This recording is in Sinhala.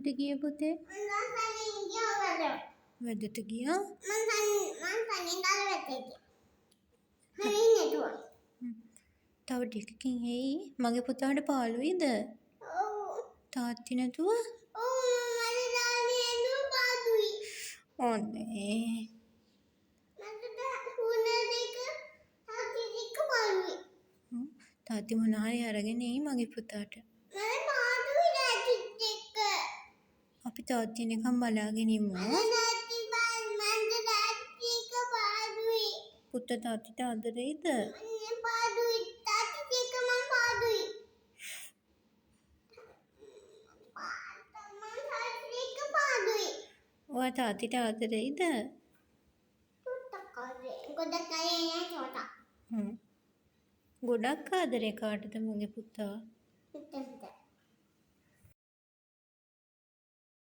වැඩට ගියේ පුතේ? වැඩට ගියා? තව ටිකකින් එයි. මගේ පුතාට පාළුයිද? තාත්ති නැතුව? අනේ. තාත්ති මොනවා හරි අරගෙන එයි මගේ පුතාට. අපි තාත්ති එනකම් බලාගෙන ඉමු. පුතා තාත්තිට ආදරෙයිද? ඔයා තාත්තිට ආදරෙයිද? ගොඩක් ආදරේ කාටද මගේ පුතා?